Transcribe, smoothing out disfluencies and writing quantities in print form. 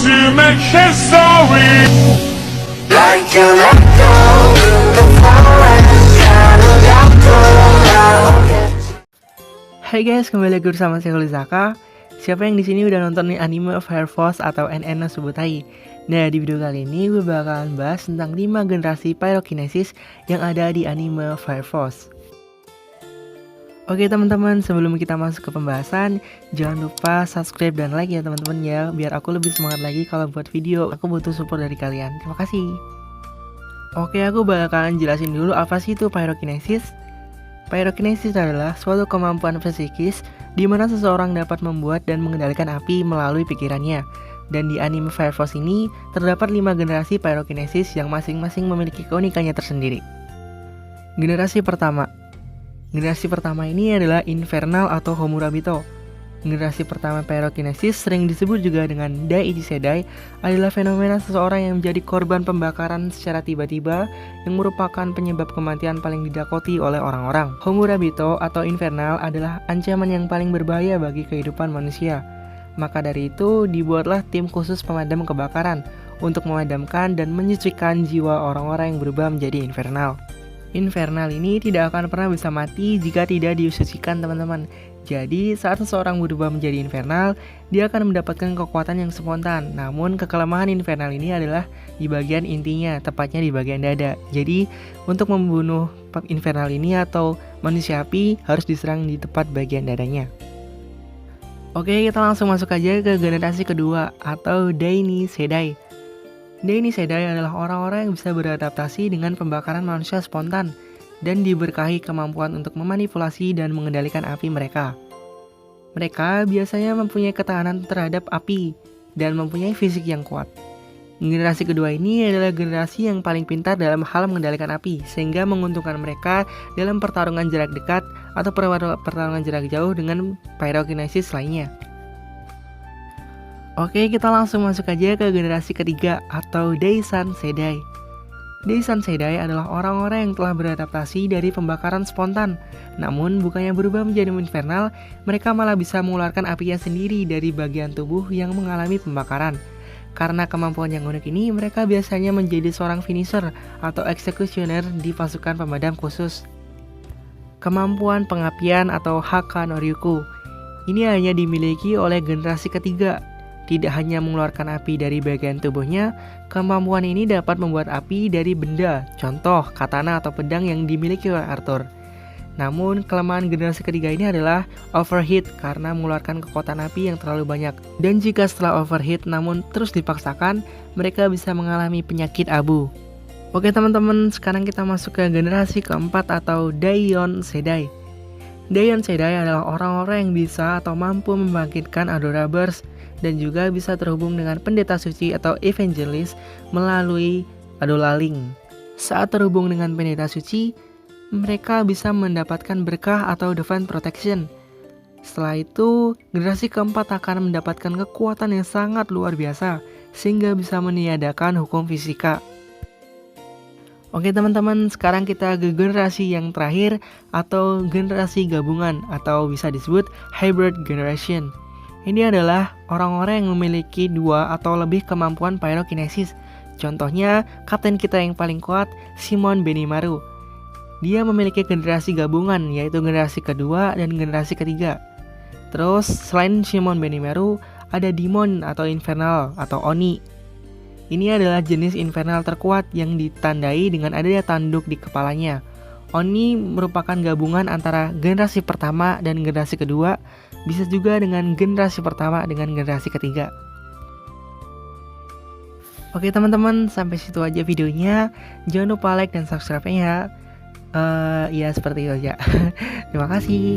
to make history. Like you let go before I shine about Hai guys, kembali lagi bersama saya Zaka. Siapa yang di sini udah nonton nih anime Fire Force atau NN no Subutai? Nah, di video kali ini gue bakalan bahas tentang 5 generasi pyrokinesis yang ada di anime Fire Force. Oke teman-teman, sebelum kita masuk ke pembahasan, jangan lupa subscribe dan like ya teman-teman ya, biar aku lebih semangat lagi kalau buat video. Aku butuh support dari kalian. Terima kasih. Oke, aku bakalan jelasin dulu apa sih itu pyrokinesis. Pyrokinesis adalah suatu kemampuan psikis di mana seseorang dapat membuat dan mengendalikan api melalui pikirannya. Dan di anime Fire Force ini terdapat 5 generasi pyrokinesis yang masing-masing memiliki keunikannya tersendiri. Generasi pertama. Generasi pertama ini adalah Infernal atau Homurabito. Generasi pertama pyrokinesis sering disebut juga dengan Daiichi Sedai, adalah fenomena seseorang yang menjadi korban pembakaran secara tiba-tiba yang merupakan penyebab kematian paling didakoti oleh orang-orang. Homurabito atau Infernal adalah ancaman yang paling berbahaya bagi kehidupan manusia. Maka dari itu dibuatlah tim khusus pemadam kebakaran untuk memadamkan dan menyucikan jiwa orang-orang yang berubah menjadi infernal. Infernal ini tidak akan pernah bisa mati jika tidak disucikan teman-teman. Jadi saat seseorang berubah menjadi infernal, dia akan mendapatkan kekuatan yang spontan. Namun kekelemahan infernal ini adalah di bagian intinya, tepatnya di bagian dada. Jadi untuk membunuh infernal ini atau manusia api harus diserang di tepat bagian dadanya. Oke, kita langsung masuk aja ke generasi kedua atau Daiichi Sedai. Daiichi Sedai adalah orang-orang yang bisa beradaptasi dengan pembakaran manusia spontan dan diberkahi kemampuan untuk memanipulasi dan mengendalikan api mereka. Mereka biasanya mempunyai ketahanan terhadap api dan mempunyai fisik yang kuat. Generasi kedua ini adalah generasi yang paling pintar dalam hal mengendalikan api, sehingga menguntungkan mereka dalam pertarungan jarak dekat atau pertarungan jarak jauh dengan pyrokinesis lainnya. Oke, kita langsung masuk aja ke generasi ketiga atau Daisan Sedai. Daisan Sedai adalah orang-orang yang telah beradaptasi dari pembakaran spontan. Namun bukannya berubah menjadi infernal, mereka malah bisa mengeluarkan apinya sendiri dari bagian tubuh yang mengalami pembakaran. Karena kemampuan yang unik ini, mereka biasanya menjadi seorang finisher atau executioner di pasukan pemadam khusus. Kemampuan pengapian atau Haka no Ryuku ini hanya dimiliki oleh generasi ketiga. Tidak hanya mengeluarkan api dari bagian tubuhnya, kemampuan ini dapat membuat api dari benda, contoh katana atau pedang yang dimiliki oleh Arthur. Namun, kelemahan generasi ketiga ini adalah overheat karena mengeluarkan kekuatan api yang terlalu banyak. Dan jika setelah overheat namun terus dipaksakan, mereka bisa mengalami penyakit abu. Oke teman-teman, sekarang kita masuk ke generasi keempat atau Daion Sedai. Daion Sedai adalah orang-orang yang bisa atau mampu membangkitkan Adora Burst dan juga bisa terhubung dengan pendeta suci atau evangelis melalui Adolaling. Saat terhubung dengan pendeta suci, mereka bisa mendapatkan berkah atau divine protection. Setelah itu, generasi keempat akan mendapatkan kekuatan yang sangat luar biasa sehingga bisa meniadakan hukum fisika. Oke teman-teman, sekarang kita ke generasi yang terakhir atau generasi gabungan atau bisa disebut hybrid generation. Ini adalah orang-orang yang memiliki 2 atau lebih kemampuan pyrokinesis. Contohnya, kapten kita yang paling kuat, Shimon Benimaru. Dia memiliki generasi gabungan, yaitu generasi kedua dan generasi ketiga. Terus, selain Shimon Benimaru, ada Demon atau Infernal atau Oni. Ini adalah jenis Infernal terkuat yang ditandai dengan adanya tanduk di kepalanya. Oni merupakan gabungan antara generasi pertama dan generasi kedua, bisa juga dengan generasi pertama dengan generasi ketiga. Oke teman-teman, sampai situ aja videonya. Jangan lupa like dan subscribe-nya ya. Ya seperti itu aja. Terima kasih.